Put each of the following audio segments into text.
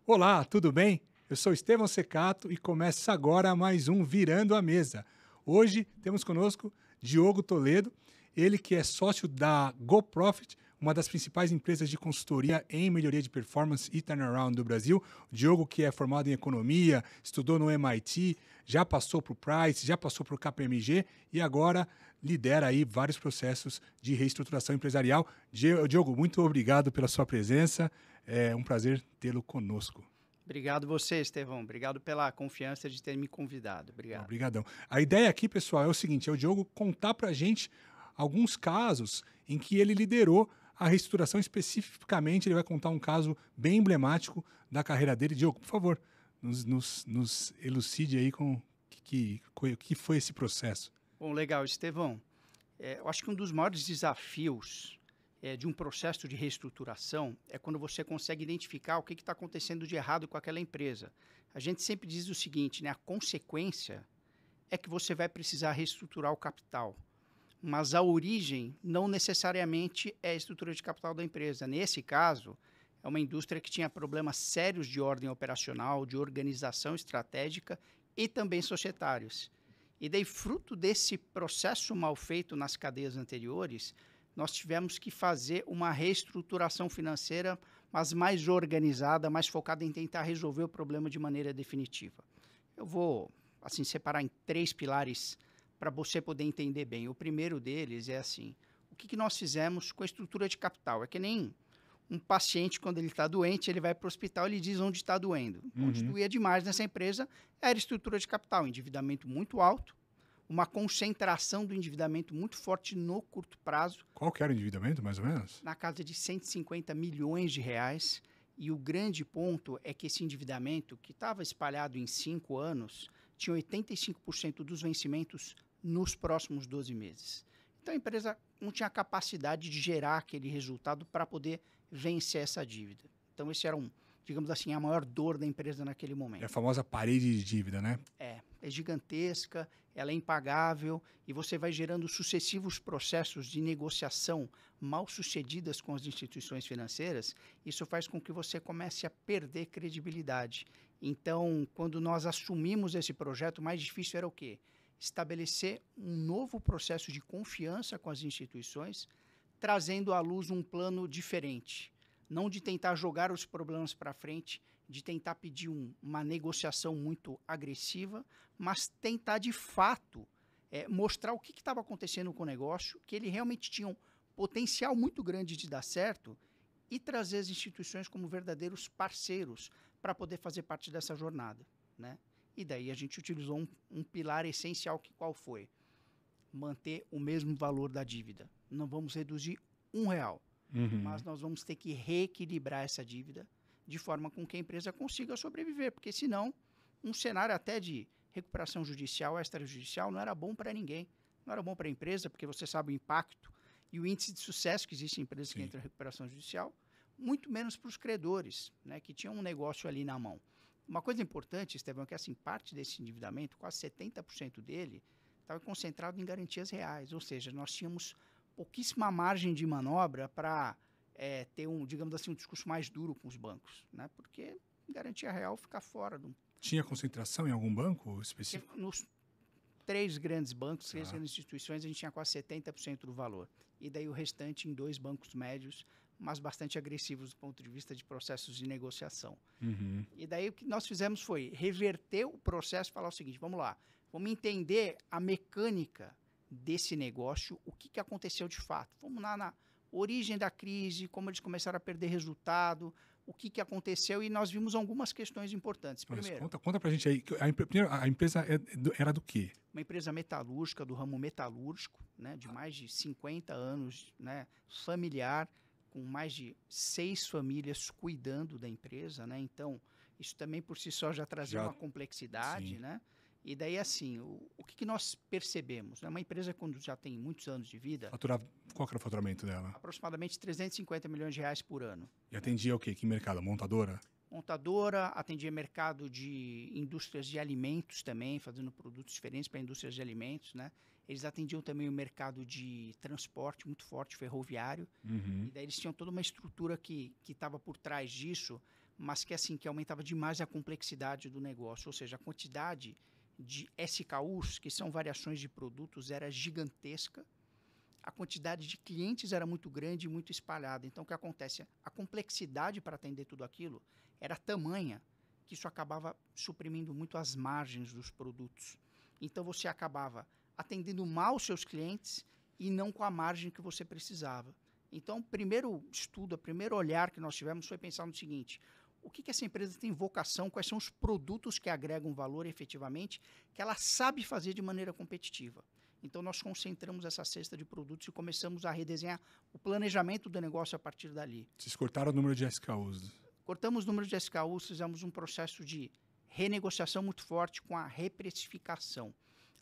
Olá, tudo bem? Eu sou Estevão Secato e começa agora mais um Virando a Mesa. Hoje temos conosco Diogo Toledo, ele que é sócio da GoProfit, uma das principais empresas de consultoria em melhoria de performance e turnaround do Brasil. O Diogo, que é formado em economia, estudou no MIT, já passou para o Price, já passou para o KPMG e agora lidera aí vários processos de reestruturação empresarial. Diogo, muito obrigado pela sua presença. É um prazer tê-lo conosco. Obrigado você, Estevão. Obrigado pela confiança de ter me convidado. Obrigado. Obrigadão. A ideia aqui, pessoal, é o seguinte: é o Diogo contar para a gente alguns casos em que ele liderou a reestruturação. Especificamente, ele vai contar um caso bem emblemático da carreira dele. Diogo, por favor, nos elucide aí com o que foi esse processo. Bom, legal, Estevão. Eu acho que um dos maiores desafios de um processo de reestruturação é quando você consegue identificar o que está acontecendo de errado com aquela empresa. A gente sempre diz o seguinte, né? A consequência é que você vai precisar reestruturar o capital, mas a origem não necessariamente é a estrutura de capital da empresa. Nesse caso, é uma indústria que tinha problemas sérios de ordem operacional, de organização estratégica e também societários. E daí, fruto desse processo mal feito nas cadeias anteriores, nós tivemos que fazer uma reestruturação financeira, mas mais organizada, mais focada em tentar resolver o problema de maneira definitiva. Eu vou assim separar em 3 pilares para você poder entender bem. O primeiro deles é assim, o que nós fizemos com a estrutura de capital? É que nem um paciente, quando ele está doente, ele vai para o hospital e ele diz onde está doendo. Onde doía demais nessa empresa era a estrutura de capital, endividamento muito alto, uma concentração do endividamento muito forte no curto prazo. Qual que era o endividamento, mais ou menos? Na casa de 150 milhões de reais. E o grande ponto é que esse endividamento, que estava espalhado em 5 anos, tinha 85% dos vencimentos nos próximos 12 meses. Então a empresa não tinha capacidade de gerar aquele resultado para poder vencer essa dívida. Então esse era digamos assim, a maior dor da empresa naquele momento. É a famosa parede de dívida, né? É gigantesca, ela é impagável e você vai gerando sucessivos processos de negociação mal sucedidas com as instituições financeiras. Isso faz com que você comece a perder credibilidade. Então, quando nós assumimos esse projeto, o mais difícil era o quê? Estabelecer um novo processo de confiança com as instituições, trazendo à luz um plano diferente. Não de tentar jogar os problemas para frente, de tentar pedir uma negociação muito agressiva, mas tentar de fato mostrar o que estava acontecendo com o negócio, que ele realmente tinha um potencial muito grande de dar certo e trazer as instituições como verdadeiros parceiros para poder fazer parte dessa jornada, né? E daí a gente utilizou um pilar essencial, que qual foi? Manter o mesmo valor da dívida. Não vamos reduzir R$1. Mas nós vamos ter que reequilibrar essa dívida de forma com que a empresa consiga sobreviver, porque senão um cenário até de recuperação judicial, extrajudicial, não era bom para ninguém. Não era bom para a empresa, porque você sabe o impacto e o índice de sucesso que existe em empresas que entram em recuperação judicial, muito menos para os credores, né, que tinham um negócio ali na mão. Uma coisa importante, Estevão, é que assim, parte desse endividamento, quase 70% dele, estava concentrado em garantias reais, ou seja, nós tínhamos pouquíssima margem de manobra para ter digamos assim, um discurso mais duro com os bancos, né? Porque garantia real fica fora. Tinha concentração em algum banco específico? Nos 3 grandes bancos, 3 grandes instituições, a gente tinha quase 70% do valor. E daí o restante em 2 bancos médios, mas bastante agressivos do ponto de vista de processos de negociação. E daí o que nós fizemos foi reverter o processo e falar o seguinte, vamos lá, vamos entender a mecânica desse negócio, o que aconteceu de fato. Vamos lá na origem da crise, como eles começaram a perder resultado, o que aconteceu, e nós vimos algumas questões importantes. Primeiro, conta pra gente aí, a empresa era do quê? Uma empresa metalúrgica, do ramo metalúrgico, né, de mais de 50 anos, né, familiar, com mais de 6 famílias cuidando da empresa, né? Então, isso também por si só já trazia uma complexidade, né? E daí, assim, o que nós percebemos? Né? Uma empresa, quando já tem muitos anos de vida... Qual que era o faturamento dela? Aproximadamente 350 milhões de reais por ano. E atendia o quê? Que mercado? Montadora? Montadora, atendia mercado de indústrias de alimentos também, fazendo produtos diferentes para indústrias de alimentos, né? Eles atendiam também o mercado de transporte muito forte, ferroviário. E daí eles tinham toda uma estrutura que estava por trás disso, mas que assim, que aumentava demais a complexidade do negócio, ou seja, a quantidade de SKUs, que são variações de produtos, era gigantesca. A quantidade de clientes era muito grande e muito espalhada. Então, o que acontece? A complexidade para atender tudo aquilo era tamanha que isso acabava suprimindo muito as margens dos produtos. Então, você acabava atendendo mal os seus clientes e não com a margem que você precisava. Então, o primeiro estudo, o primeiro olhar que nós tivemos foi pensar no seguinte: o que essa empresa tem vocação, quais são os produtos que agregam valor efetivamente, que ela sabe fazer de maneira competitiva. Então, nós concentramos essa cesta de produtos e começamos a redesenhar o planejamento do negócio a partir dali. Vocês cortaram o número de SKUs. Cortamos o número de SKUs, fizemos um processo de renegociação muito forte com a reprecificação.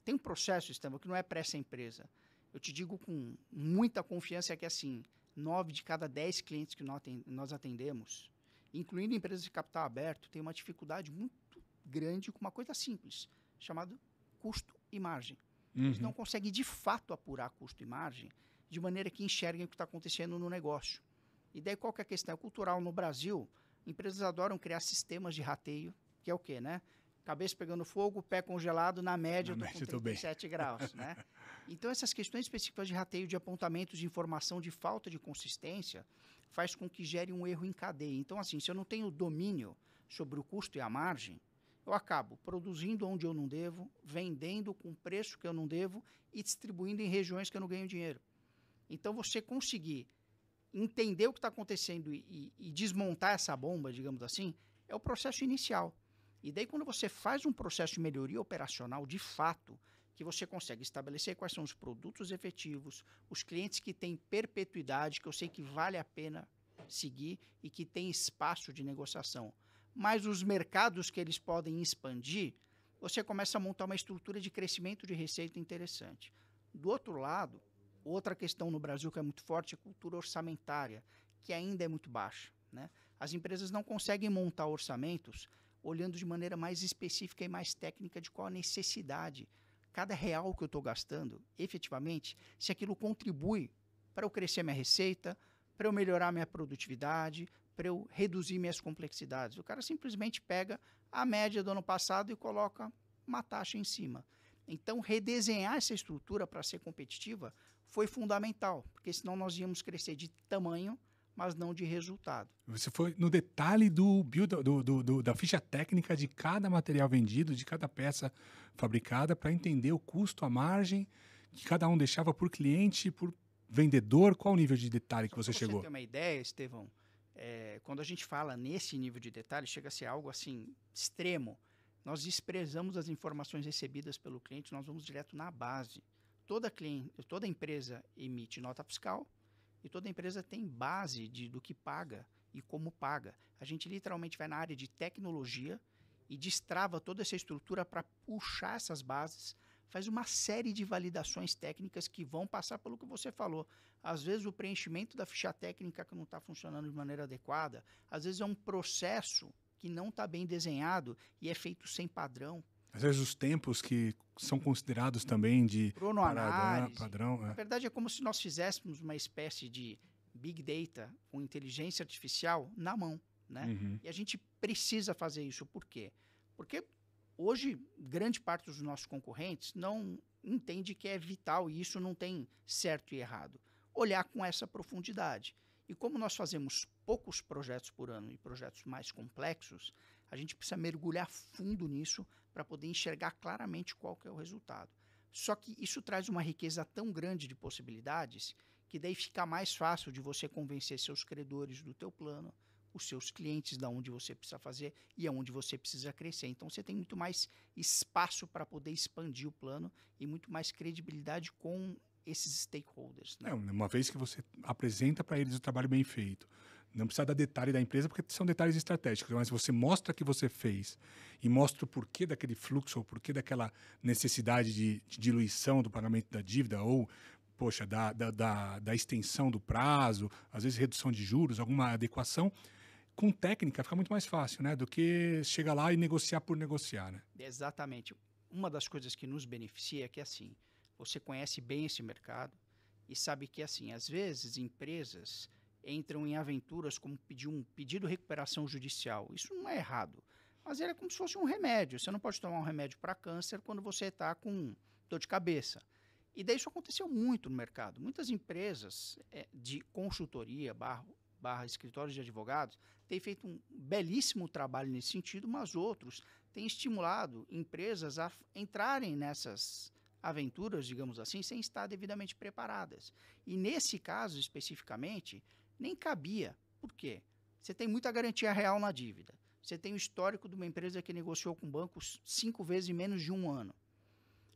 Tem um processo, Estevão, que não é para essa empresa. Eu te digo com muita confiança que, assim, 9 de cada 10 clientes que nós atendemos, incluindo empresas de capital aberto, tem uma dificuldade muito grande com uma coisa simples, chamada custo e margem. Eles não conseguem, de fato, apurar custo e margem de maneira que enxerguem o que está acontecendo no negócio. E daí qual que é a questão? É cultural. No Brasil, empresas adoram criar sistemas de rateio, que é o quê, né? Cabeça pegando fogo, pé congelado, na média eu estou com 37 graus, né? Então, essas questões específicas de rateio, de apontamentos de informação, de falta de consistência, faz com que gere um erro em cadeia. Então, assim, se eu não tenho domínio sobre o custo e a margem, eu acabo produzindo onde eu não devo, vendendo com preço que eu não devo e distribuindo em regiões que eu não ganho dinheiro. Então, você conseguir entender o que está acontecendo e desmontar essa bomba, digamos assim, é o processo inicial. E daí, quando você faz um processo de melhoria operacional, de fato, que você consegue estabelecer quais são os produtos efetivos, os clientes que têm perpetuidade, que eu sei que vale a pena seguir e que tem espaço de negociação, mas os mercados que eles podem expandir, você começa a montar uma estrutura de crescimento de receita interessante. Do outro lado, outra questão no Brasil que é muito forte é a cultura orçamentária, que ainda é muito baixa, né? As empresas não conseguem montar orçamentos olhando de maneira mais específica e mais técnica de qual a necessidade. Cada real que eu estou gastando, efetivamente, se aquilo contribui para eu crescer minha receita, para eu melhorar minha produtividade, para eu reduzir minhas complexidades. O cara simplesmente pega a média do ano passado e coloca uma taxa em cima. Então, redesenhar essa estrutura para ser competitiva foi fundamental, porque senão nós íamos crescer de tamanho, mas não de resultado. Você foi no detalhe da ficha técnica de cada material vendido, de cada peça fabricada, para entender o custo, a margem que cada um deixava por cliente, por vendedor. Qual o nível de detalhe que você chegou? Para você ter uma ideia, Estevão, quando a gente fala nesse nível de detalhe, chega a ser algo assim extremo. Nós desprezamos as informações recebidas pelo cliente, nós vamos direto na base. Toda empresa emite nota fiscal, e toda empresa tem base do que paga e como paga. A gente literalmente vai na área de tecnologia e destrava toda essa estrutura para puxar essas bases, faz uma série de validações técnicas que vão passar pelo que você falou. Às vezes o preenchimento da ficha técnica que não está funcionando de maneira adequada, às vezes é um processo que não está bem desenhado e é feito sem padrão. Às vezes os tempos que são considerados também de padrão. É. Na verdade, é como se nós fizéssemos uma espécie de big data com inteligência artificial na mão, né? Uhum. E a gente precisa fazer isso. Por quê? Porque hoje, grande parte dos nossos concorrentes não entende que é vital, e isso não tem certo e errado, olhar com essa profundidade. E como nós fazemos poucos projetos por ano e projetos mais complexos, a gente precisa mergulhar fundo nisso para poder enxergar claramente qual que é o resultado. Só que isso traz uma riqueza tão grande de possibilidades que daí fica mais fácil de você convencer seus credores do teu plano, os seus clientes da onde você precisa fazer e aonde você precisa crescer. Então você tem muito mais espaço para poder expandir o plano e muito mais credibilidade com esses stakeholders, né? Uma vez que você apresenta para eles o trabalho bem feito, não precisa dar detalhe da empresa, porque são detalhes estratégicos, mas você mostra que você fez e mostra o porquê daquele fluxo, ou porquê daquela necessidade de diluição do pagamento da dívida, ou, poxa, da extensão do prazo, às vezes redução de juros, alguma adequação, com técnica fica muito mais fácil, né? Do que chegar lá e negociar por negociar, né? Exatamente. Uma das coisas que nos beneficia é que, assim, você conhece bem esse mercado e sabe que, assim, às vezes, empresas entram em aventuras como pedir um pedido de recuperação judicial. Isso não é errado, mas ele é como se fosse um remédio. Você não pode tomar um remédio para câncer quando você está com dor de cabeça. E daí isso aconteceu muito no mercado. Muitas empresas de consultoria, barra escritórios de advogados, têm feito um belíssimo trabalho nesse sentido, mas outros têm estimulado empresas a entrarem nessas aventuras, digamos assim, sem estar devidamente preparadas. E nesse caso, especificamente, nem cabia. Por quê? Você tem muita garantia real na dívida. Você tem o histórico de uma empresa que negociou com bancos 5 vezes em menos de um ano.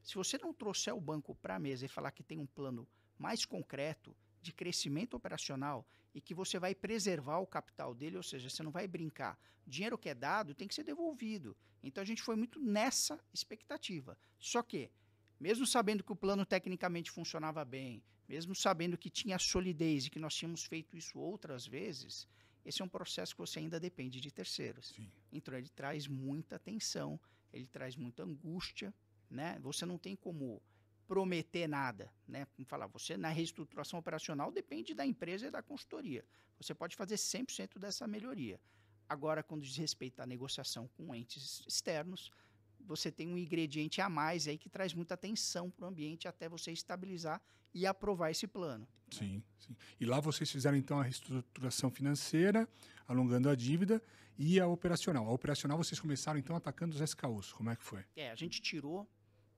Se você não trouxer o banco para a mesa e falar que tem um plano mais concreto de crescimento operacional e que você vai preservar o capital dele, ou seja, você não vai brincar. O dinheiro que é dado tem que ser devolvido. Então a gente foi muito nessa expectativa. Só que, mesmo sabendo que o plano tecnicamente funcionava bem, mesmo sabendo que tinha solidez e que nós tínhamos feito isso outras vezes, esse é um processo que você ainda depende de terceiros. Sim. Então ele traz muita tensão, ele traz muita angústia, né? Você não tem como prometer nada, né? Como falar, você na reestruturação operacional depende da empresa e da consultoria. Você pode fazer 100% dessa melhoria. Agora, quando diz respeito à negociação com entes externos, você tem um ingrediente a mais aí que traz muita tensão para o ambiente até você estabilizar e aprovar esse plano. Sim, sim. E lá vocês fizeram então a reestruturação financeira, alongando a dívida, e a operacional. A operacional vocês começaram então atacando os SKUs. Como é que foi? A gente tirou,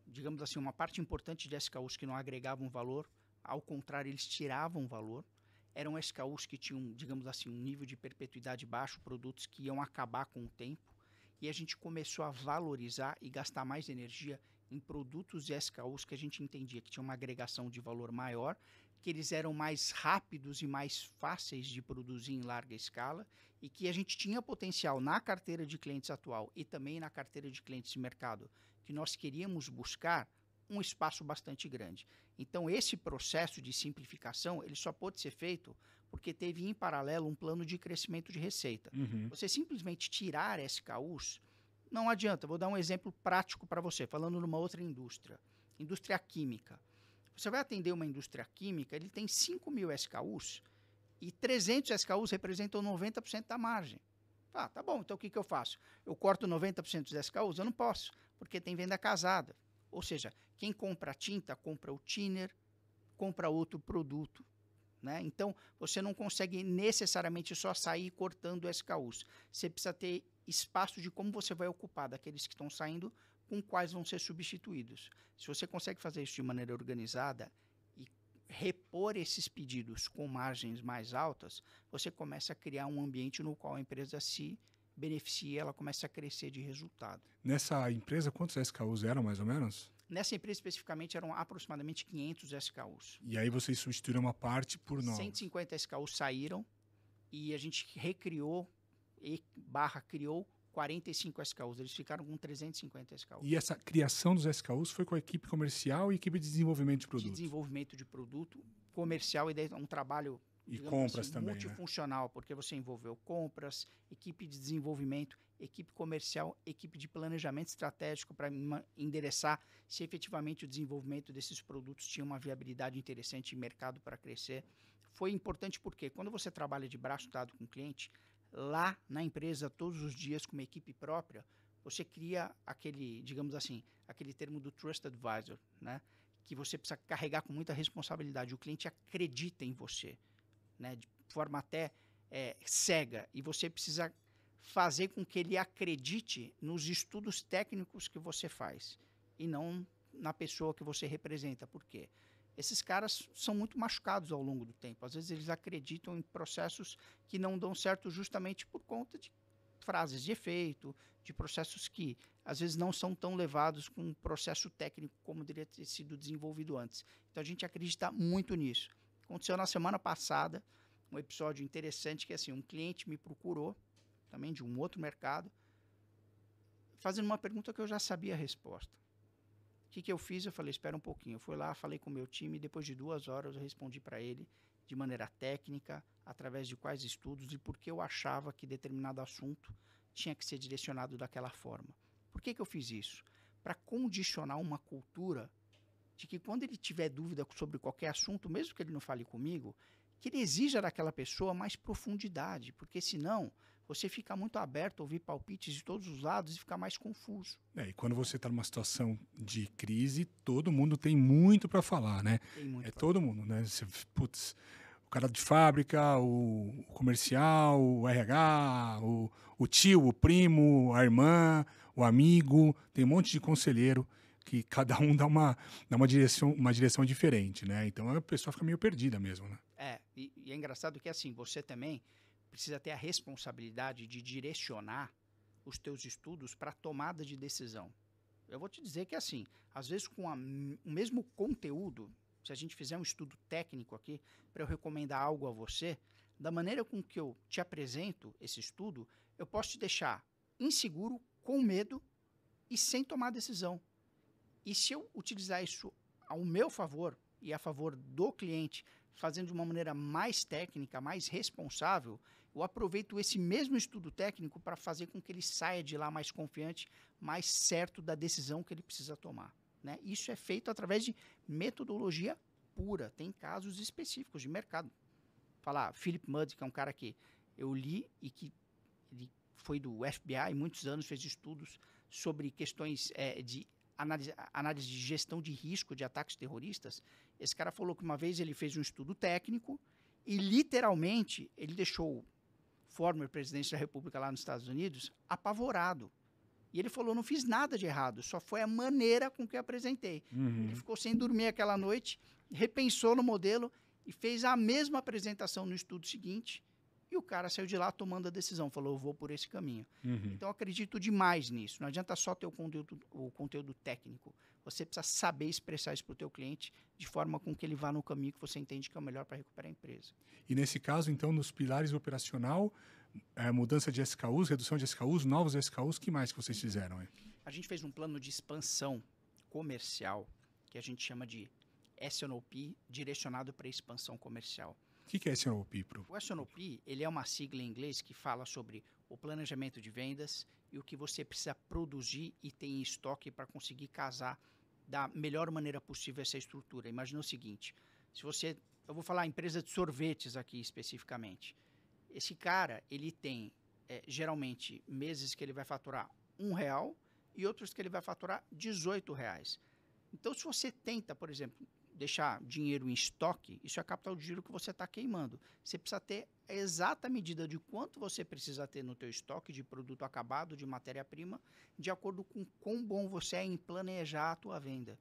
digamos assim, uma parte importante de SKUs que não agregavam valor, ao contrário, eles tiravam valor. Eram SKUs que tinham, digamos assim, um nível de perpetuidade baixo, produtos que iam acabar com o tempo. E a gente começou a valorizar e gastar mais energia em produtos e SKUs que a gente entendia que tinham uma agregação de valor maior, que eles eram mais rápidos e mais fáceis de produzir em larga escala e que a gente tinha potencial na carteira de clientes atual e também na carteira de clientes de mercado que nós queríamos buscar um espaço bastante grande. Então, esse processo de simplificação, ele só pôde ser feito porque teve em paralelo um plano de crescimento de receita. Uhum. Você simplesmente tirar SKUs, não adianta. Vou dar um exemplo prático para você, falando numa outra indústria. Indústria química. Você vai atender uma indústria química, ele tem 5.000 SKUs e 300 SKUs representam 90% da margem. Tá bom, então o que eu faço? Eu corto 90% dos SKUs? Eu não posso, porque tem venda casada. Ou seja, quem compra tinta, compra o thinner, compra outro produto. Né? Então, você não consegue necessariamente só sair cortando SKUs. Você precisa ter espaço de como você vai ocupar daqueles que estão saindo com quais vão ser substituídos. Se você consegue fazer isso de maneira organizada e repor esses pedidos com margens mais altas, você começa a criar um ambiente no qual a empresa se beneficia, ela começa a crescer de resultado. Nessa empresa, quantos SKUs eram mais ou menos? Nessa empresa especificamente eram aproximadamente 500 SKUs. E aí vocês substituíram uma parte por novos. 150 SKUs saíram e a gente recriou criou 45 SKUs. Eles ficaram com 350 SKUs. E essa criação dos SKUs foi com a equipe comercial e equipe de desenvolvimento de produto? De desenvolvimento de produto, comercial e um trabalho e compras assim, também, multifuncional, né? Porque você envolveu compras, equipe de desenvolvimento, equipe comercial, equipe de planejamento estratégico para endereçar se efetivamente o desenvolvimento desses produtos tinha uma viabilidade interessante e mercado para crescer. Foi importante porque quando você trabalha de braço dado com o cliente, lá na empresa, todos os dias, com uma equipe própria, você cria aquele, digamos assim, aquele termo do Trust Advisor, né? Que você precisa carregar com muita responsabilidade. O cliente acredita em você, né? De forma até cega. E você precisa fazer com que ele acredite nos estudos técnicos que você faz e não na pessoa que você representa. Por quê? Esses caras são muito machucados ao longo do tempo. Às vezes eles acreditam em processos que não dão certo justamente por conta de frases de efeito, de processos que às vezes não são tão levados com um processo técnico como deveria ter sido desenvolvido antes. Então a gente acredita muito nisso. Aconteceu na semana passada um episódio interessante que assim, um cliente me procurou, também de um outro mercado, fazendo uma pergunta que eu já sabia a resposta. O que eu fiz? Eu falei, espera um pouquinho. Eu fui lá, falei com o meu time, e depois de 2 horas eu respondi para ele de maneira técnica, através de quais estudos e por que eu achava que determinado assunto tinha que ser direcionado daquela forma. Por que eu fiz isso? Para condicionar uma cultura de que quando ele tiver dúvida sobre qualquer assunto, mesmo que ele não fale comigo, que ele exija daquela pessoa mais profundidade, porque senão você fica muito aberto a ouvir palpites de todos os lados e fica mais confuso. E quando você está numa situação de crise, todo mundo tem muito para falar, né? Tem muito pra Todo mundo, né? Putz, o cara de fábrica, o comercial, o RH, o tio, o primo, a irmã, o amigo, tem um monte de conselheiro que cada um dá uma direção diferente, né? Então a pessoa fica meio perdida mesmo, né? E é engraçado que assim, você também precisa ter a responsabilidade de direcionar os teus estudos para a tomada de decisão. Eu vou te dizer que assim, às vezes com o mesmo conteúdo, se a gente fizer um estudo técnico aqui, para eu recomendar algo a você, da maneira com que eu te apresento esse estudo, eu posso te deixar inseguro, com medo e sem tomar decisão. E se eu utilizar isso ao meu favor e a favor do cliente, fazendo de uma maneira mais técnica, mais responsável, eu aproveito esse mesmo estudo técnico para fazer com que ele saia de lá mais confiante, mais certo da decisão que ele precisa tomar, né? Isso é feito através de metodologia pura. Tem casos específicos de mercado. Falar, Philip Mudd, que é um cara que eu li e que ele foi do FBI, muitos anos fez estudos sobre questões de análise de gestão de risco de ataques terroristas. Esse cara falou que uma vez ele fez um estudo técnico e literalmente ele deixou o former presidente da República lá nos Estados Unidos apavorado. E ele falou, não fiz nada de errado, só foi a maneira com que eu apresentei. Ele ficou sem dormir aquela noite, repensou no modelo e fez a mesma apresentação no estudo seguinte. E o cara saiu de lá tomando a decisão, falou, eu vou por esse caminho. Então, eu acredito demais nisso. Não adianta só ter o conteúdo técnico. Você precisa saber expressar isso para o teu cliente de forma com que ele vá no caminho que você entende que é o melhor para recuperar a empresa. E nesse caso, então, nos pilares operacional, mudança de SKUs, redução de SKUs, novos SKUs, o que mais que vocês fizeram? A gente fez um plano de expansão comercial, que a gente chama de S&OP, direcionado para expansão comercial. O que é S&OP? O S&OP, ele é uma sigla em inglês que fala sobre o planejamento de vendas e o que você precisa produzir e ter em estoque para conseguir casar da melhor maneira possível essa estrutura. Imagina o seguinte, eu vou falar empresa de sorvetes aqui especificamente. Esse cara, ele tem geralmente meses que ele vai faturar R$1 e outros que ele vai faturar R$18. Então, se você tenta, por exemplo, deixar dinheiro em estoque, isso é capital de giro que você está queimando. Você precisa ter a exata medida de quanto você precisa ter no teu estoque de produto acabado, de matéria-prima, de acordo com quão bom você é em planejar a tua venda.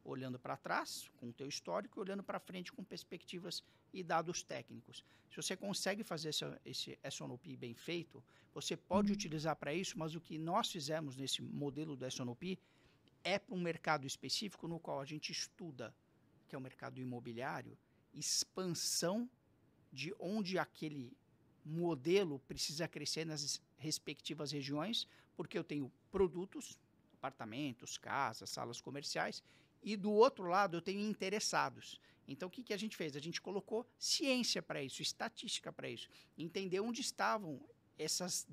Olhando para trás, com o teu histórico, e olhando para frente com perspectivas e dados técnicos. Se você consegue fazer esse S&OP bem feito, você pode utilizar para isso, mas o que nós fizemos nesse modelo do S&OP é para um mercado específico no qual a gente estuda, que é o mercado imobiliário, expansão de onde aquele modelo precisa crescer nas respectivas regiões, porque eu tenho produtos, apartamentos, casas, salas comerciais, e do outro lado eu tenho interessados. Então, o que a gente fez? A gente colocou ciência para isso, estatística para isso, entender onde estavam essas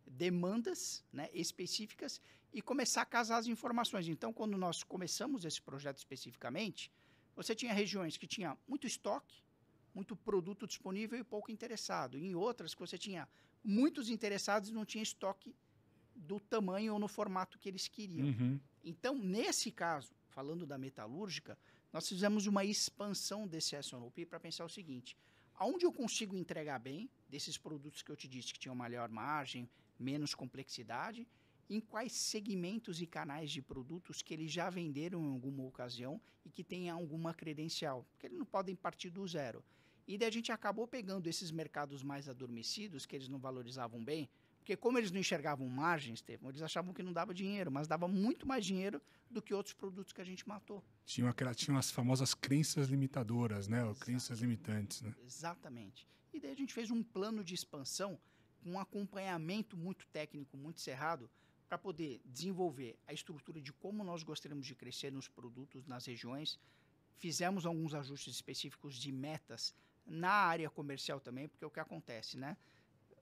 demandas, né, específicas e começar a casar as informações. Então, quando nós começamos esse projeto especificamente, você tinha regiões que tinha muito estoque, muito produto disponível e pouco interessado. Em outras que você tinha muitos interessados e não tinha estoque do tamanho ou no formato que eles queriam. Então, nesse caso, falando da metalúrgica, nós fizemos uma expansão desse S&OP para pensar o seguinte, aonde eu consigo entregar bem desses produtos que eu te disse que tinham maior margem, menos complexidade, em quais segmentos e canais de produtos que eles já venderam em alguma ocasião e que tenham alguma credencial, porque eles não podem partir do zero. E daí a gente acabou pegando esses mercados mais adormecidos, que eles não valorizavam bem, porque como eles não enxergavam margens, eles achavam que não dava dinheiro, mas dava muito mais dinheiro do que outros produtos que a gente matou. Tinham as famosas crenças limitadoras, né? Ou crenças limitantes, né? Exatamente. E daí a gente fez um plano de expansão, um acompanhamento muito técnico, muito cerrado, para poder desenvolver a estrutura de como nós gostaríamos de crescer nos produtos, nas regiões. Fizemos alguns ajustes específicos de metas na área comercial também, porque o que acontece, né?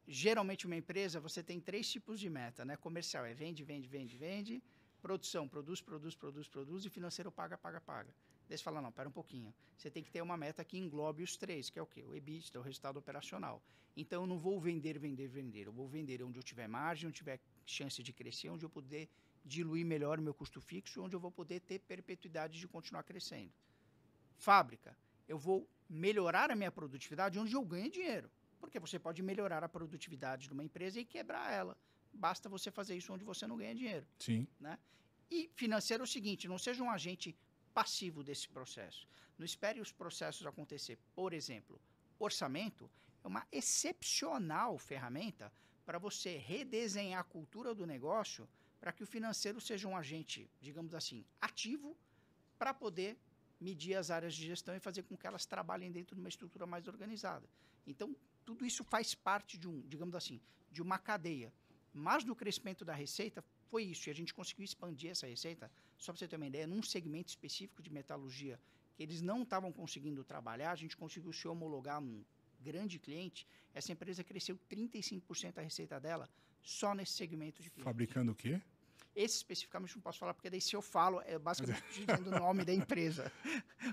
Geralmente, uma empresa, você tem 3 tipos de meta, né? Comercial é vende, vende, vende, vende. Produção, produz, produz, produz, produz. E financeiro, paga, paga, paga. Daí você fala, não, pera um pouquinho. Você tem que ter uma meta que englobe os três, que é o quê? O EBITDA, o resultado operacional. Então, eu não vou vender. Eu vou vender onde eu tiver margem, onde tiver chance de crescer, onde eu puder diluir melhor o meu custo fixo, onde eu vou poder ter perpetuidade de continuar crescendo. Fábrica, eu vou melhorar a minha produtividade onde eu ganho dinheiro. Porque você pode melhorar a produtividade de uma empresa e quebrar ela. Basta você fazer isso onde você não ganha dinheiro. Sim. Né? E financeiro é o seguinte, não seja um agente passivo desse processo. Não espere os processos acontecer. Por exemplo, orçamento é uma excepcional ferramenta para você redesenhar a cultura do negócio para que o financeiro seja um agente, digamos assim, ativo para poder medir as áreas de gestão e fazer com que elas trabalhem dentro de uma estrutura mais organizada. Então, tudo isso faz parte de digamos assim, de uma cadeia. Mas no crescimento da receita foi isso, e a gente conseguiu expandir essa receita, só para você ter uma ideia, num segmento específico de metalurgia que eles não estavam conseguindo trabalhar, a gente conseguiu se homologar num grande cliente, essa empresa cresceu 35% a receita dela só nesse segmento de clientes. Fabricando o quê? Esse especificamente não posso falar, porque daí se eu falo, é basicamente dizendo o nome da empresa.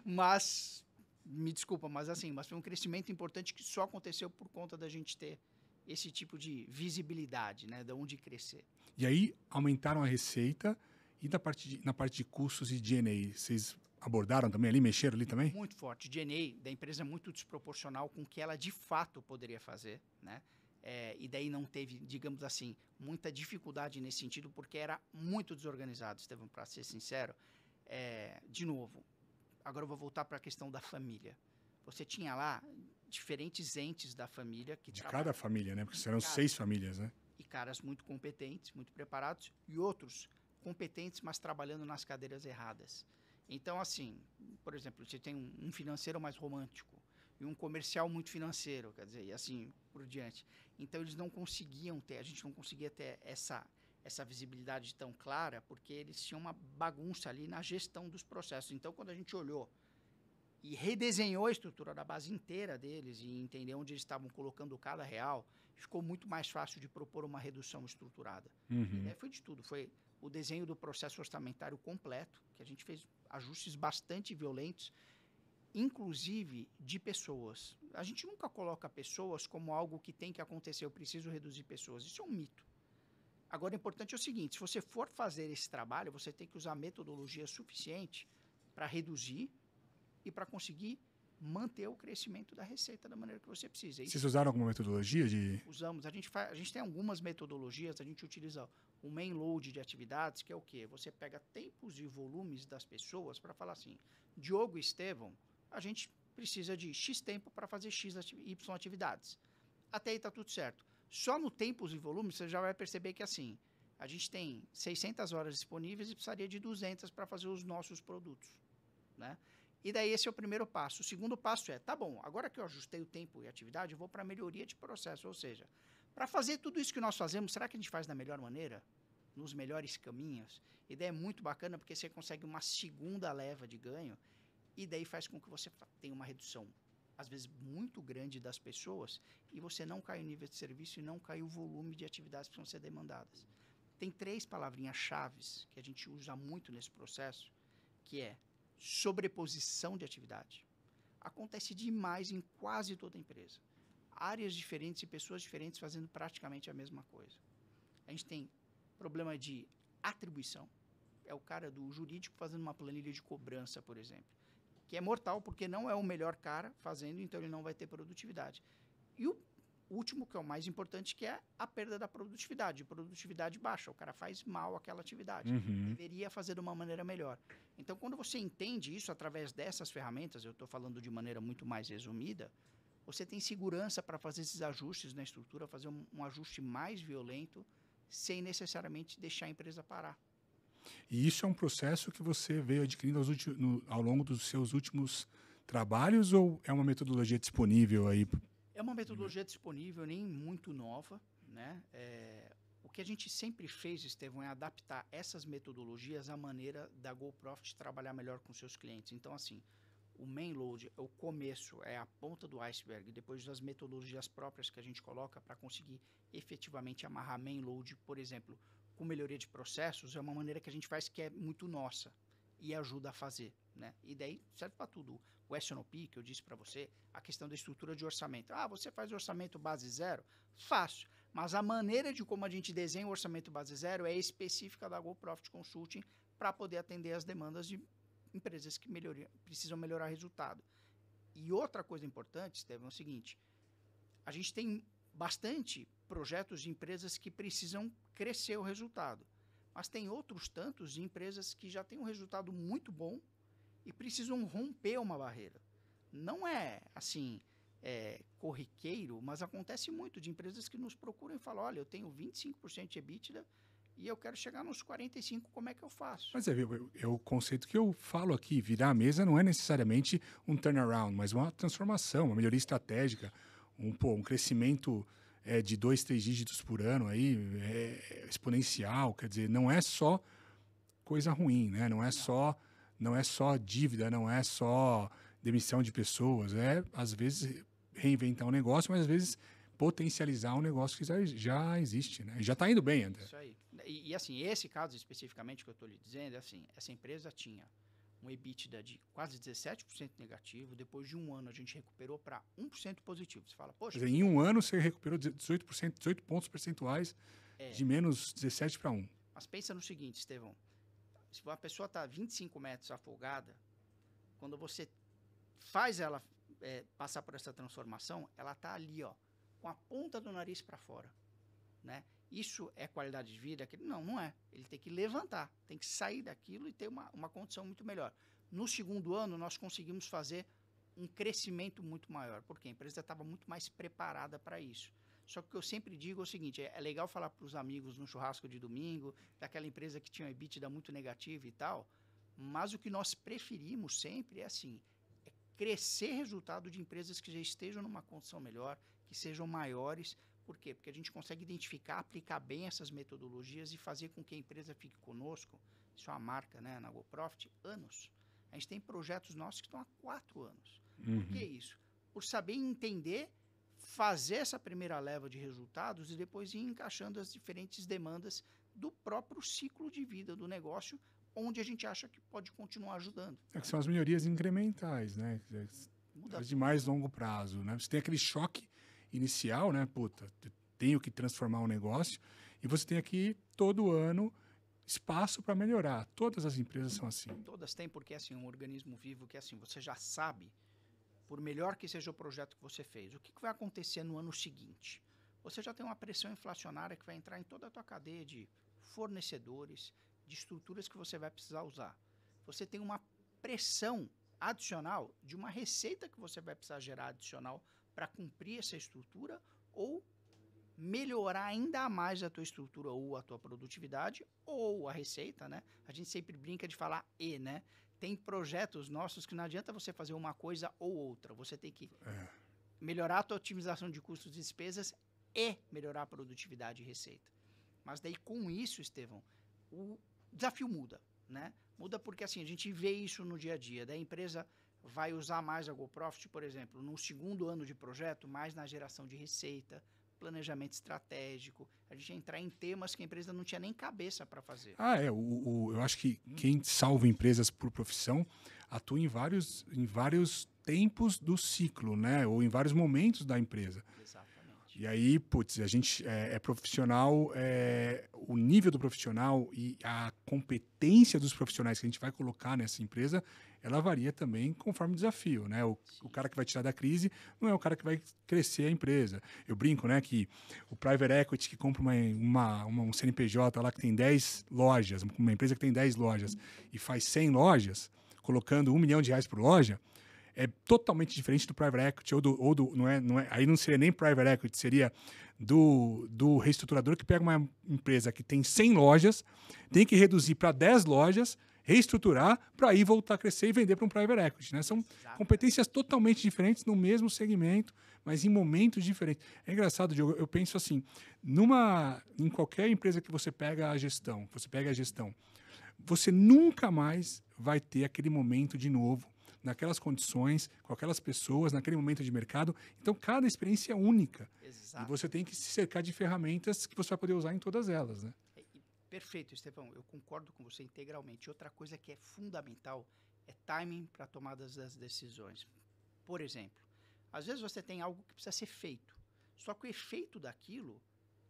Mas, me desculpa, mas assim, mas foi um crescimento importante que só aconteceu por conta da gente ter esse tipo de visibilidade, né, de onde crescer. E aí aumentaram a receita e na parte de custos e G&A, vocês abordaram também ali, mexeram ali também? Muito forte. G&A da empresa é muito desproporcional com o que ela de fato poderia fazer, né? E daí não teve, digamos assim, muita dificuldade nesse sentido, porque era muito desorganizado, Estevão, para ser sincero. De novo, agora eu vou voltar para a questão da família. Você tinha lá diferentes entes da família que De cada família, né? Porque serão 6 famílias, né? E caras muito competentes, muito preparados, e outros competentes, mas trabalhando nas cadeiras erradas. Então, assim, por exemplo, você tem um financeiro mais romântico e um comercial muito financeiro, quer dizer, e assim por diante. Então, eles não conseguiam ter, a gente não conseguia ter essa visibilidade tão clara, porque eles tinham uma bagunça ali na gestão dos processos. Então, quando a gente olhou e redesenhou a estrutura da base inteira deles e entender onde eles estavam colocando cada real, ficou muito mais fácil de propor uma redução estruturada. Uhum. E foi de tudo, foi o desenho do processo orçamentário completo, que a gente fez ajustes bastante violentos, inclusive de pessoas. A gente nunca coloca pessoas como algo que tem que acontecer, eu preciso reduzir pessoas, isso é um mito. Agora, o importante é o seguinte, se você for fazer esse trabalho, você tem que usar metodologia suficiente para reduzir e para conseguir manter o crescimento da receita da maneira que você precisa. Vocês usaram alguma metodologia de... Usamos. A gente tem algumas metodologias, a gente utiliza o main load de atividades, que é o quê? Você pega tempos e volumes das pessoas para falar assim, Diogo e Estevão, a gente precisa de X tempo para fazer Y atividades. Até aí está tudo certo. Só no tempos e volumes você já vai perceber que assim, a gente tem 600 horas disponíveis e precisaria de 200 para fazer os nossos produtos, né? E daí esse é o primeiro passo. O segundo passo é, tá bom, agora que eu ajustei o tempo e a atividade, eu vou para a melhoria de processo. Ou seja, para fazer tudo isso que nós fazemos, será que a gente faz da melhor maneira? Nos melhores caminhos? E daí é muito bacana porque você consegue uma segunda leva de ganho e daí faz com que você tenha uma redução, às vezes muito grande das pessoas e você não cai o nível de serviço e não cai o volume de atividades que vão ser demandadas. Tem 3 palavrinhas chaves que a gente usa muito nesse processo, que é sobreposição de atividade. Acontece demais em quase toda empresa. Áreas diferentes e pessoas diferentes fazendo praticamente a mesma coisa. A gente tem problema de atribuição. É o cara do jurídico fazendo uma planilha de cobrança, por exemplo, que é mortal porque não é o melhor cara fazendo, então ele não vai ter produtividade. E o último, que é o mais importante, que é a perda da produtividade baixa. O cara faz mal aquela atividade. Uhum. Deveria fazer de uma maneira melhor. Então, quando você entende isso através dessas ferramentas, eu estou falando de maneira muito mais resumida, você tem segurança para fazer esses ajustes na estrutura, fazer um ajuste mais violento, sem necessariamente deixar a empresa parar. E isso é um processo que você veio adquirindo ao longo dos seus últimos trabalhos ou é uma metodologia disponível aí? É uma metodologia disponível, nem muito nova, né? O que a gente sempre fez, Estevão, é adaptar essas metodologias à maneira da GoProfit trabalhar melhor com seus clientes. Então, assim, o main load é o começo, é a ponta do iceberg, depois das metodologias próprias que a gente coloca para conseguir efetivamente amarrar main load, por exemplo, com melhoria de processos, é uma maneira que a gente faz que é muito nossa e ajuda a fazer. né? E daí serve para tudo. O S&OP, que eu disse para você, a questão da estrutura de orçamento. Ah, você faz orçamento base zero? Fácil. Mas a maneira de como a gente desenha o orçamento base zero é específica da GoProfit Consulting para poder atender as demandas de empresas que precisam melhorar resultado. E outra coisa importante, Estevão, é o seguinte, a gente tem bastante projetos de empresas que precisam crescer o resultado, mas tem outros tantos de empresas que já têm um resultado muito bom e precisam romper uma barreira. Não é assim, corriqueiro, mas acontece muito de empresas que nos procuram e falam, olha, eu tenho 25% de EBITDA e eu quero chegar nos 45%, como é que eu faço? Mas é o conceito que eu falo aqui, virar a mesa não é necessariamente um turnaround, mas uma transformação, uma melhoria estratégica, um crescimento de 2, 3 dígitos por ano aí, exponencial, quer dizer, não é só coisa ruim, né? Não é só dívida, não é só demissão de pessoas, às vezes reinventar um negócio, mas às vezes potencializar um negócio que já existe, né? Já está indo bem, André. Isso aí. E assim, esse caso especificamente que eu estou lhe dizendo, assim, essa empresa tinha um EBITDA de quase 17% negativo, depois de um ano a gente recuperou para 1% positivo. Você fala, poxa... Quer dizer, em um ano você recuperou 18 pontos percentuais de menos 17 para 1. Mas pensa no seguinte, Estevão, se uma pessoa está 25 metros afogada, quando você faz ela passar por essa transformação, ela está ali, ó, com a ponta do nariz para fora, né? Isso é qualidade de vida? Não é. Ele tem que levantar, tem que sair daquilo e ter uma condição muito melhor. No segundo ano, nós conseguimos fazer um crescimento muito maior, porque a empresa estava muito mais preparada para isso. Só que o que eu sempre digo é o seguinte, é legal falar para os amigos no churrasco de domingo, daquela empresa que tinha um EBITDA muito negativo e tal, mas o que nós preferimos sempre é assim, crescer resultado de empresas que já estejam numa condição melhor, que sejam maiores. Por quê? Porque a gente consegue identificar, aplicar bem essas metodologias e fazer com que a empresa fique conosco, isso é uma marca, né, na GoProfit, anos. A gente tem projetos nossos que estão há 4 anos. Por que isso? Por saber entender, fazer essa primeira leva de resultados e depois ir encaixando as diferentes demandas do próprio ciclo de vida do negócio, onde a gente acha que pode continuar ajudando. Que são as melhorias incrementais, né? As de mais longo prazo, né? Você tem aquele choque inicial, né? Puta, tenho que transformar um negócio e você tem aqui todo ano espaço para melhorar. Todas as empresas são assim. Todas têm, porque assim, um organismo vivo que assim, você já sabe, por melhor que seja o projeto que você fez, o que vai acontecer no ano seguinte. Você já tem uma pressão inflacionária que vai entrar em toda a tua cadeia de fornecedores, de estruturas que você vai precisar usar. Você tem uma pressão adicional de uma receita que você vai precisar gerar adicional para cumprir essa estrutura ou melhorar ainda mais a tua estrutura ou a tua produtividade ou a receita, né? A gente sempre brinca de falar né? Tem projetos nossos que não adianta você fazer uma coisa ou outra. Você tem que melhorar a tua otimização de custos e despesas e melhorar a produtividade e receita. Mas daí com isso, Estevão, o desafio muda, né? Muda porque assim, a gente vê isso no dia a dia. Da empresa vai usar mais a GoProfit, por exemplo, no segundo ano de projeto, mais na geração de receita, planejamento estratégico, a gente entrar em temas que a empresa não tinha nem cabeça para fazer. Eu acho que quem salva empresas por profissão atua em vários tempos do ciclo, né? Ou em vários momentos da empresa. Exatamente. E aí, putz, a gente é profissional, o nível do profissional e a competência dos profissionais que a gente vai colocar nessa empresa, ela varia também conforme o desafio, né? O cara que vai tirar da crise não é o cara que vai crescer a empresa. Eu brinco, né, que o private equity que compra um CNPJ lá que tem 10 lojas, uma empresa que tem 10 lojas e faz 100 lojas, colocando R$1 milhão por loja, é totalmente diferente do private equity aí não seria nem private equity, seria do reestruturador que pega uma empresa que tem 100 lojas, tem que reduzir para 10 lojas, reestruturar para aí voltar a crescer e vender para um private equity, né? São competências totalmente diferentes no mesmo segmento, mas em momentos diferentes. É engraçado, Diogo, eu penso assim, em qualquer empresa que você pega a gestão, você nunca mais vai ter aquele momento de novo, naquelas condições, com aquelas pessoas, naquele momento de mercado. Então, cada experiência é única. Exato. E você tem que se cercar de ferramentas que você vai poder usar em todas elas, né? Perfeito, Estevão. Eu concordo com você integralmente. Outra coisa que é fundamental é timing para tomadas das decisões. Por exemplo, às vezes você tem algo que precisa ser feito, só que o efeito daquilo,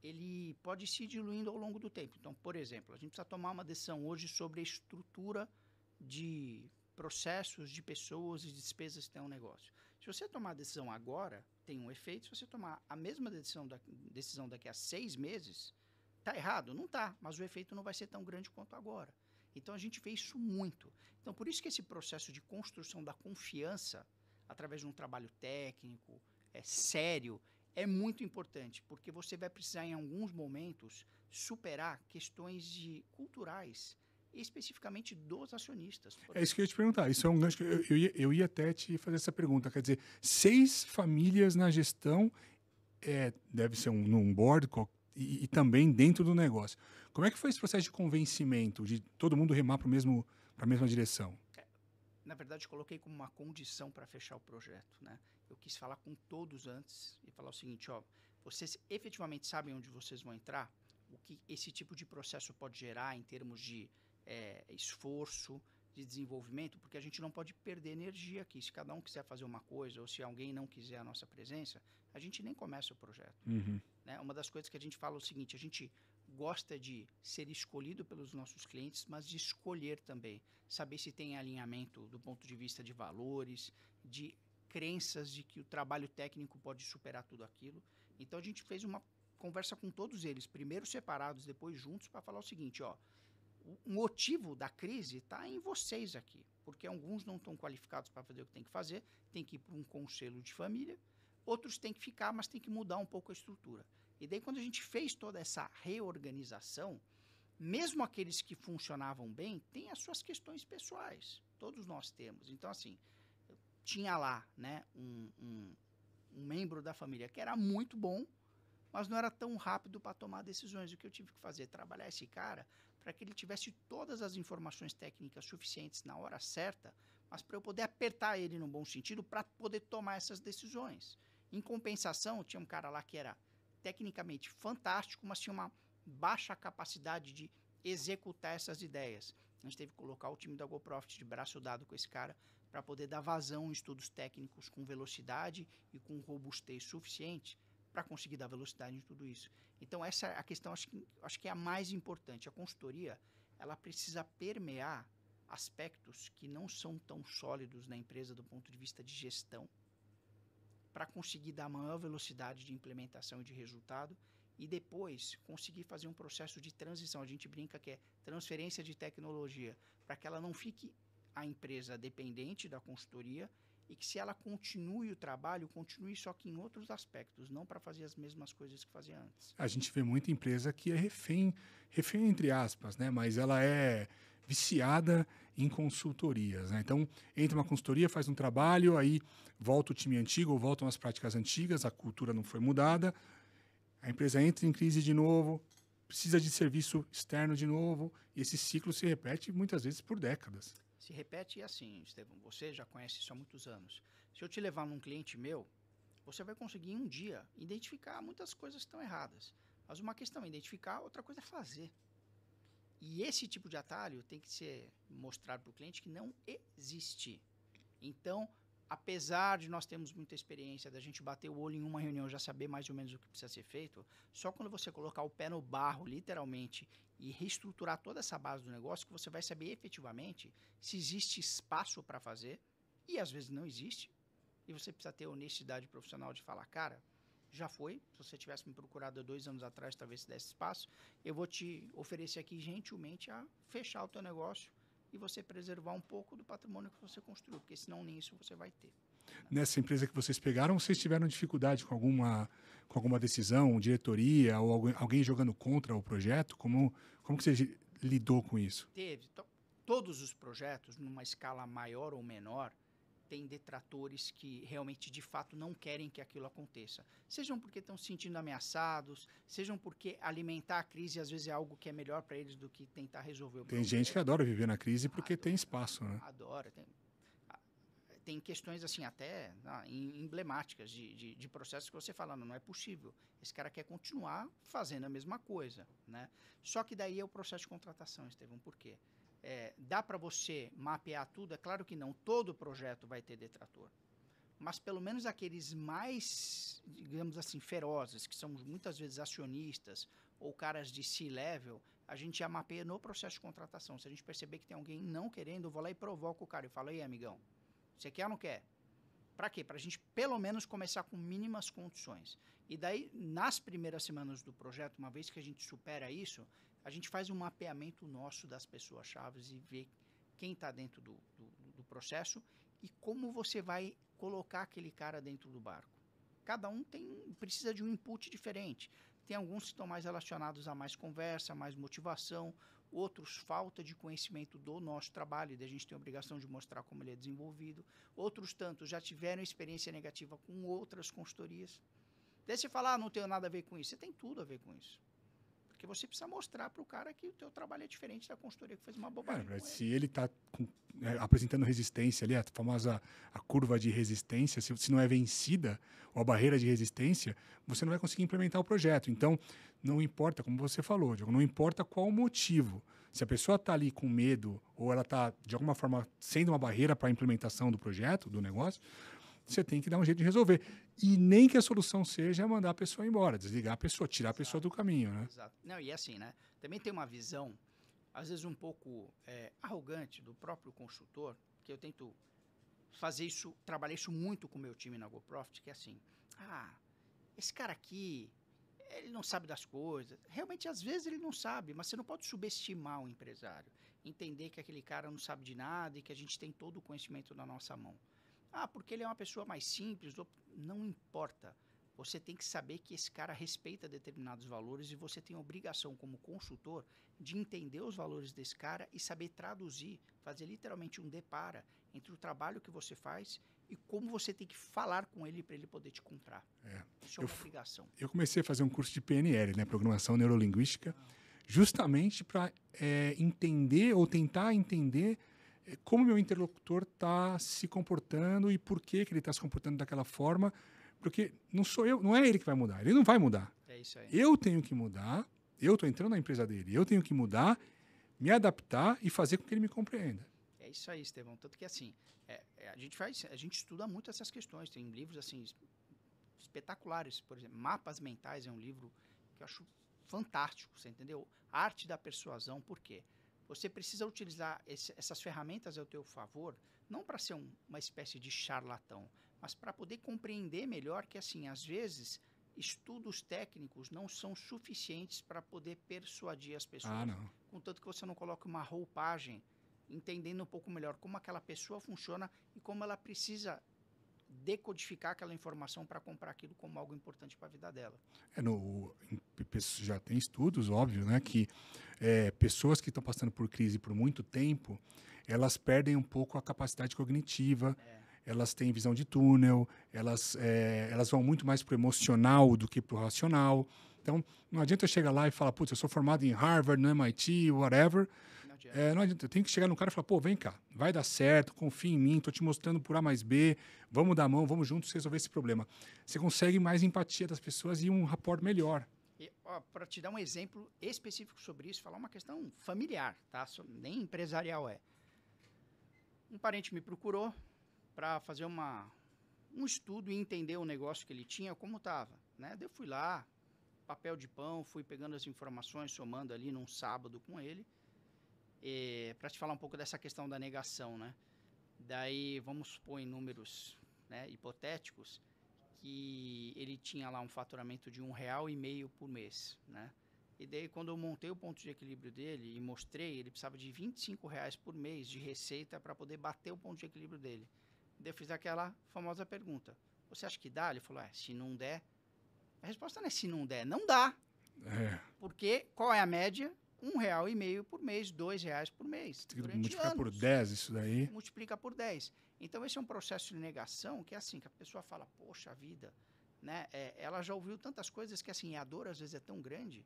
ele pode se diluindo ao longo do tempo. Então, por exemplo, a gente precisa tomar uma decisão hoje sobre a estrutura de processos, de pessoas e despesas que tem um negócio. Se você tomar a decisão agora, tem um efeito. Se você tomar a mesma decisão daqui a 6 meses, tá errado? Não tá, mas o efeito não vai ser tão grande quanto agora. Então, a gente vê isso muito. Então, por isso que esse processo de construção da confiança, através de um trabalho técnico, sério, é muito importante, porque você vai precisar, em alguns momentos, superar questões culturais, especificamente dos acionistas. É isso que eu ia te perguntar. Isso é um gancho que eu ia até te fazer essa pergunta. Quer dizer, 6 famílias na gestão, deve ser num board e também dentro do negócio. Como é que foi esse processo de convencimento, de todo mundo remar para a mesma direção? Na verdade, coloquei como uma condição para fechar o projeto, né? Eu quis falar com todos antes e falar o seguinte, ó, vocês efetivamente sabem onde vocês vão entrar? O que esse tipo de processo pode gerar em termos de esforço, de desenvolvimento? Porque a gente não pode perder energia aqui. Se cada um quiser fazer uma coisa ou se alguém não quiser a nossa presença, a gente nem começa o projeto. Uhum. Né? Uma das coisas que a gente fala é o seguinte, a gente gosta de ser escolhido pelos nossos clientes, mas de escolher também, saber se tem alinhamento do ponto de vista de valores, de crenças de que o trabalho técnico pode superar tudo aquilo. Então a gente fez uma conversa com todos eles, primeiro separados, depois juntos, para falar o seguinte, ó, o motivo da crise está em vocês aqui, porque alguns não estão qualificados para fazer o que tem que fazer, tem que ir para um conselho de família, outros têm que ficar, mas tem que mudar um pouco a estrutura. E daí, quando a gente fez toda essa reorganização, mesmo aqueles que funcionavam bem, têm as suas questões pessoais. Todos nós temos. Então, assim, tinha lá, né, um membro da família que era muito bom, mas não era tão rápido para tomar decisões. O que eu tive que fazer? Trabalhar esse cara para que ele tivesse todas as informações técnicas suficientes na hora certa, mas para eu poder apertar ele no bom sentido para poder tomar essas decisões. Em compensação, tinha um cara lá que era tecnicamente fantástico, mas tinha uma baixa capacidade de executar essas ideias. A gente teve que colocar o time da GoProfit de braço dado com esse cara para poder dar vazão em estudos técnicos com velocidade e com robustez suficiente para conseguir dar velocidade em tudo isso. Então essa é a questão, acho que é a mais importante. A consultoria, ela precisa permear aspectos que não são tão sólidos na empresa do ponto de vista de gestão, para conseguir dar maior velocidade de implementação e de resultado e depois conseguir fazer um processo de transição. A gente brinca que é transferência de tecnologia, para que ela não fique a empresa dependente da consultoria e que se ela continue o trabalho, continue só que em outros aspectos, não para fazer as mesmas coisas que fazia antes. A gente vê muita empresa que é refém entre aspas, né? Mas ela é viciada em consultorias, né? Então, entra uma consultoria, faz um trabalho, aí volta o time antigo, ou voltam as práticas antigas, a cultura não foi mudada, a empresa entra em crise de novo, precisa de serviço externo de novo, e esse ciclo se repete muitas vezes por décadas. Se repete assim, Estevão, você já conhece isso há muitos anos. Se eu te levar num cliente meu, você vai conseguir em um dia identificar muitas coisas que estão erradas. Mas uma questão é identificar, outra coisa é fazer. E esse tipo de atalho tem que ser mostrado para o cliente que não existe. Então, apesar de nós termos muita experiência da gente bater o olho em uma reunião, já saber mais ou menos o que precisa ser feito, só quando você colocar o pé no barro, literalmente, e reestruturar toda essa base do negócio, que você vai saber efetivamente se existe espaço para fazer, e às vezes não existe, e você precisa ter honestidade profissional de falar, cara, já foi, se você tivesse me procurado há 2 anos atrás, talvez se desse espaço, eu vou te oferecer aqui gentilmente a fechar o teu negócio e você preservar um pouco do patrimônio que você construiu, porque senão nem isso você vai ter. Né? Nessa empresa que vocês pegaram, vocês tiveram dificuldade com alguma decisão, diretoria, ou alguém jogando contra o projeto? Como que você lidou com isso? Teve. Todos os projetos, numa escala maior ou menor, tem detratores que realmente, de fato, não querem que aquilo aconteça. Sejam porque estão se sentindo ameaçados, sejam porque alimentar a crise, às vezes, é algo que é melhor para eles do que tentar resolver o problema. Tem gente que adora viver na crise porque tem espaço, né? Adora. Tem questões, assim, até emblemáticas de processos que você fala, não é possível. Esse cara quer continuar fazendo a mesma coisa, né? Só que daí é o processo de contratação, Estevão. Por quê? dá para você mapear tudo? É claro que não. Todo projeto vai ter detrator. Mas pelo menos aqueles mais, digamos assim, ferozes, que são muitas vezes acionistas ou caras de C-level, a gente já mapeia no processo de contratação. Se a gente perceber que tem alguém não querendo, eu vou lá e provoco o cara e falo, aí, amigão, você quer ou não quer? Para quê? Para a gente, pelo menos, começar com mínimas condições. E daí, nas primeiras semanas do projeto, uma vez que a gente supera isso, a gente faz um mapeamento nosso das pessoas-chave e vê quem está dentro do processo e como você vai colocar aquele cara dentro do barco. Cada um precisa de um input diferente. Tem alguns que estão mais relacionados a mais conversa, mais motivação, outros falta de conhecimento do nosso trabalho, e a gente tem a obrigação de mostrar como ele é desenvolvido. Outros tantos já tiveram experiência negativa com outras consultorias. Daí você fala, não tenho nada a ver com isso. Você tem tudo a ver com isso. Porque você precisa mostrar para o cara que o teu trabalho é diferente da consultoria que fez uma bobagem. Se ele está apresentando resistência ali, a famosa a curva de resistência, se não é vencida, ou a barreira de resistência, você não vai conseguir implementar o projeto. Então, não importa, como você falou, Diogo, não importa qual o motivo. Se a pessoa está ali com medo, ou ela está, de alguma forma, sendo uma barreira para a implementação do projeto, do negócio, você tem que dar um jeito de resolver. E nem que a solução seja mandar a pessoa embora, desligar a pessoa, tirar a pessoa do caminho, né? Exato. Não, e assim, né? Também tem uma visão, às vezes um pouco arrogante do próprio consultor, que eu tento fazer isso, trabalhar isso muito com o meu time na GoProfit, que é assim, esse cara aqui, ele não sabe das coisas. Realmente, às vezes ele não sabe, mas você não pode subestimar o empresário. Entender que aquele cara não sabe de nada e que a gente tem todo o conhecimento na nossa mão. Porque ele é uma pessoa mais simples. Não importa. Você tem que saber que esse cara respeita determinados valores e você tem a obrigação, como consultor, de entender os valores desse cara e saber traduzir, fazer literalmente um depara entre o trabalho que você faz e como você tem que falar com ele para ele poder te comprar. Isso é uma obrigação. Eu comecei a fazer um curso de PNL, né, Programação Neurolinguística, justamente para entender ou tentar entender como meu interlocutor está se comportando e por que ele está se comportando daquela forma, porque não é ele que vai mudar, ele não vai mudar. É isso aí. Eu tenho que mudar, eu estou entrando na empresa dele, eu tenho que mudar, me adaptar e fazer com que ele me compreenda. É isso aí, Estevão. Tanto que assim, a gente estuda muito essas questões, tem livros assim espetaculares, por exemplo, Mapas Mentais é um livro que eu acho fantástico, você entendeu? Arte da persuasão, por quê? Você precisa utilizar essas ferramentas ao teu favor, não para ser uma espécie de charlatão, mas para poder compreender melhor que, assim, às vezes, estudos técnicos não são suficientes para poder persuadir as pessoas. Não. Contanto que você não coloque uma roupagem, entendendo um pouco melhor como aquela pessoa funciona e como ela precisa decodificar aquela informação para comprar aquilo como algo importante para a vida dela. Já tem estudos, óbvio, né, que pessoas que estão passando por crise por muito tempo, elas perdem um pouco a capacidade cognitiva, elas têm visão de túnel, elas vão muito mais para o emocional do que para o racional. Então, não adianta eu chegar lá e falar, putz, eu sou formado em Harvard, no MIT, whatever. Não adianta. Eu tenho que chegar no cara e falar, pô, vem cá, vai dar certo, confia em mim, tô te mostrando por A mais B, vamos dar a mão, vamos juntos resolver esse problema. Você consegue mais empatia das pessoas e um rapport melhor. Para te dar um exemplo específico sobre isso, falar uma questão familiar, tá? Nem empresarial é. Um parente me procurou para fazer um estudo e entender o negócio que ele tinha, como estava, né? Daí eu fui lá, papel de pão, fui pegando as informações, somando ali num sábado com ele, para te falar um pouco dessa questão da negação, né? Daí, vamos supor em números, né, hipotéticos, que ele tinha lá um faturamento de R$1,50 por mês, né? E daí, quando eu montei o ponto de equilíbrio dele e mostrei, ele precisava de R$25 por mês de receita para poder bater o ponto de equilíbrio dele. Daí eu fiz aquela famosa pergunta, você acha que dá? Ele falou, se não der... A resposta não é se não der, não dá. Porque qual é a média? R$1,50 por mês, R$2 por mês. Tem que multiplicar por 10 isso daí. Multiplica por 10. Então, esse é um processo de negação que é assim, que a pessoa fala, poxa vida, né? Ela já ouviu tantas coisas que assim, a dor às vezes é tão grande,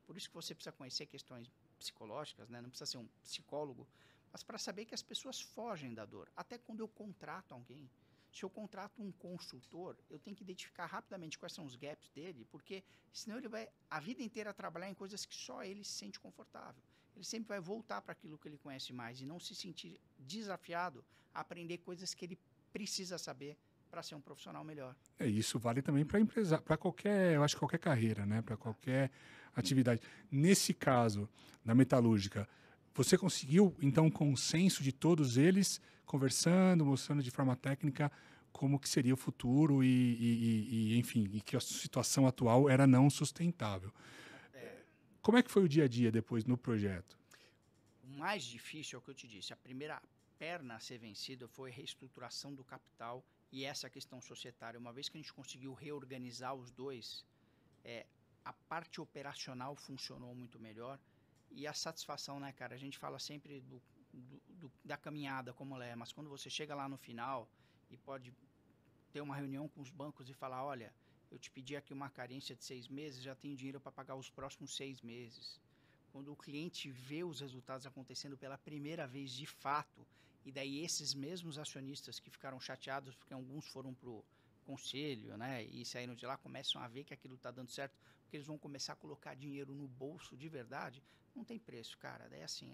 por isso que você precisa conhecer questões psicológicas, né? Não precisa ser um psicólogo, mas para saber que as pessoas fogem da dor. Até quando eu contrato alguém, se eu contrato um consultor, eu tenho que identificar rapidamente quais são os gaps dele, porque senão ele vai a vida inteira trabalhar em coisas que só ele se sente confortável. ele sempre vai voltar para aquilo que ele conhece mais e não se sentir desafiado a aprender coisas que ele precisa saber para ser um profissional melhor. Isso vale também para empresa, para qualquer, eu acho que qualquer carreira, né? Para qualquer atividade. Nesse caso, da metalúrgica, você conseguiu, então, um consenso de todos eles, conversando, mostrando de forma técnica como que seria o futuro enfim, e que a situação atual era não sustentável. Como é que foi o dia a dia depois no projeto? O mais difícil é o que eu te disse. A primeira perna a ser vencida foi a reestruturação do capital e essa questão societária. Uma vez que a gente conseguiu reorganizar os dois, a parte operacional funcionou muito melhor e a satisfação, né, cara? A gente fala sempre da caminhada como ela é, mas quando você chega lá no final e pode ter uma reunião com os bancos e falar, olha, eu te pedi aqui uma carência de 6 meses, já tenho dinheiro para pagar os próximos 6 meses. Quando o cliente vê os resultados acontecendo pela primeira vez de fato, e daí esses mesmos acionistas que ficaram chateados, porque alguns foram para o conselho, né, e saíram de lá, começam a ver que aquilo está dando certo, porque eles vão começar a colocar dinheiro no bolso de verdade, não tem preço, cara. Daí assim,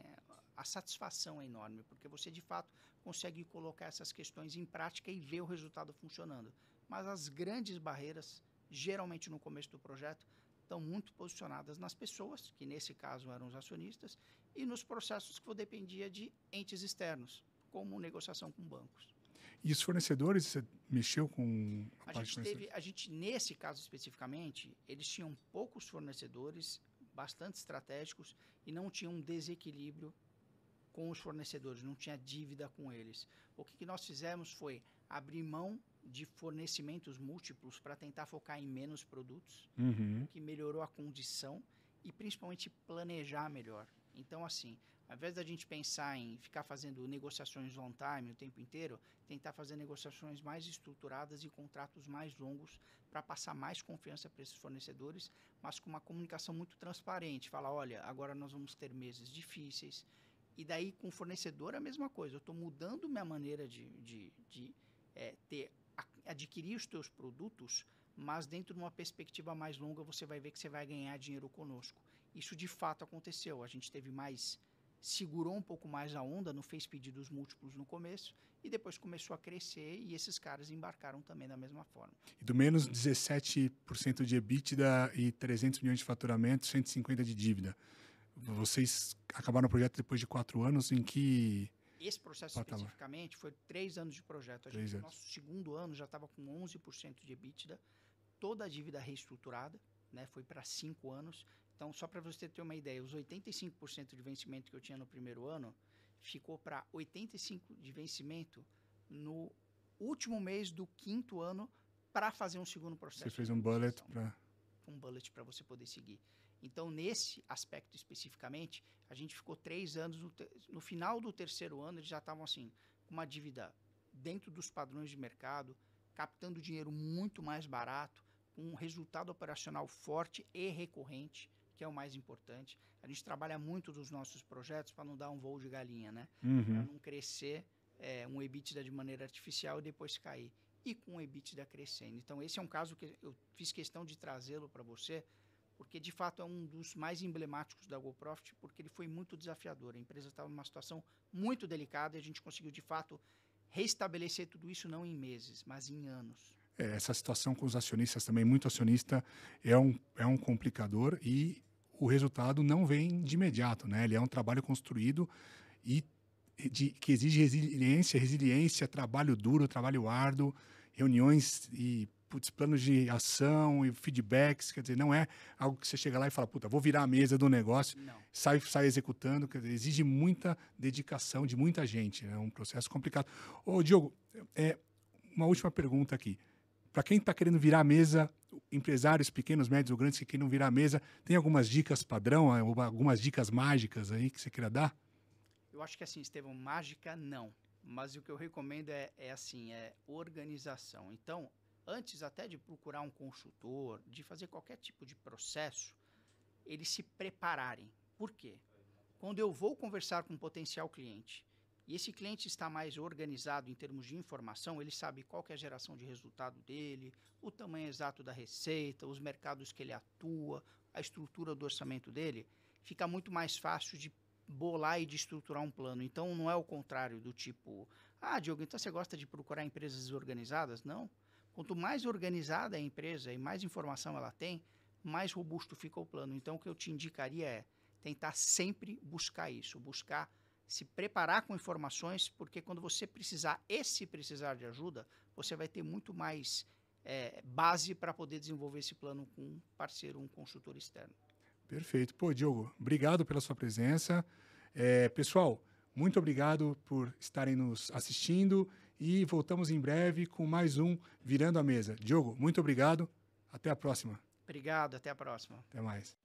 a satisfação é enorme, porque você de fato consegue colocar essas questões em prática e ver o resultado funcionando. Mas as grandes barreiras, geralmente no começo do projeto, estão muito posicionadas nas pessoas, que nesse caso eram os acionistas, e nos processos que dependia de entes externos, como negociação com bancos. E os fornecedores, você mexeu com a parte A gente, nesse caso especificamente, eles tinham poucos fornecedores, bastante estratégicos, e não tinham um desequilíbrio com os fornecedores, não tinha dívida com eles. O que nós fizemos foi abrir mão de fornecimentos múltiplos para tentar focar em menos produtos, o que melhorou a condição e principalmente planejar melhor. Então, assim, ao invés da gente pensar em ficar fazendo negociações on time o tempo inteiro, tentar fazer negociações mais estruturadas e contratos mais longos para passar mais confiança para esses fornecedores, mas com uma comunicação muito transparente. Falar, olha, agora nós vamos ter meses difíceis. E daí, com o fornecedor, a mesma coisa. Eu estou mudando minha maneira de adquirir os teus produtos, mas dentro de uma perspectiva mais longa, você vai ver que você vai ganhar dinheiro conosco. Isso, de fato, aconteceu. A gente teve segurou um pouco mais a onda, não fez pedidos múltiplos no começo, e depois começou a crescer, e esses caras embarcaram também da mesma forma. E do menos 17% de EBITDA e 300 milhões de faturamento, 150 de dívida. Vocês acabaram o projeto depois de 4 anos, em que... Esse processo especificamente foi 3 anos de projeto. No nosso segundo ano já estava com 11% de EBITDA, toda a dívida reestruturada, né, foi para 5 anos. Então, só para você ter uma ideia, os 85% de vencimento que eu tinha no primeiro ano ficou para 85% de vencimento no último mês do 5º ano para fazer um segundo processo. Você fez um bullet para... Um bullet para você poder seguir. Então, nesse aspecto especificamente, a gente ficou 3 anos, no final do 3º ano, eles já estavam assim, com uma dívida dentro dos padrões de mercado, captando dinheiro muito mais barato, com um resultado operacional forte e recorrente, que é o mais importante. A gente trabalha muito nos nossos projetos para não dar um voo de galinha, né? Para não crescer um EBITDA de maneira artificial e depois cair. E com o EBITDA crescendo. Então, esse é um caso que eu fiz questão de trazê-lo para você, porque de fato é um dos mais emblemáticos da GoProfit, porque ele foi muito desafiador. A empresa estava numa situação muito delicada e a gente conseguiu de fato restabelecer tudo isso não em meses, mas em anos. Essa situação com os acionistas também, muito acionista, é um complicador e o resultado não vem de imediato, né? Ele é um trabalho construído e que exige resiliência, trabalho duro, trabalho árduo, reuniões e planos de ação e feedbacks, quer dizer, não é algo que você chega lá e fala, vou virar a mesa do negócio, sai executando, quer dizer, exige muita dedicação de muita gente, é um processo complicado. Ô, Diogo, uma última pergunta aqui. Para quem está querendo virar a mesa, empresários pequenos, médios ou grandes que queiram virar a mesa, tem algumas dicas padrão, algumas dicas mágicas aí que você queira dar? Eu acho que assim, Estevão, mágica não, mas o que eu recomendo é organização. Então, antes até de procurar um consultor, de fazer qualquer tipo de processo, eles se prepararem. Por quê? Quando eu vou conversar com um potencial cliente e esse cliente está mais organizado em termos de informação, ele sabe qual que é a geração de resultado dele, o tamanho exato da receita, os mercados que ele atua, a estrutura do orçamento dele, fica muito mais fácil de bolar e de estruturar um plano. Então, não é o contrário do tipo, Diogo, então você gosta de procurar empresas organizadas? Não. Quanto mais organizada é a empresa e mais informação ela tem, mais robusto fica o plano. Então, o que eu te indicaria é tentar sempre buscar isso, buscar se preparar com informações, porque quando você precisar de ajuda, você vai ter muito mais base para poder desenvolver esse plano com um parceiro, um consultor externo. Perfeito. Pô, Diogo, obrigado pela sua presença. Pessoal, muito obrigado por estarem nos assistindo e voltamos em breve com mais um Virando a Mesa. Diogo, muito obrigado. Até a próxima. Obrigado, até a próxima. Até mais.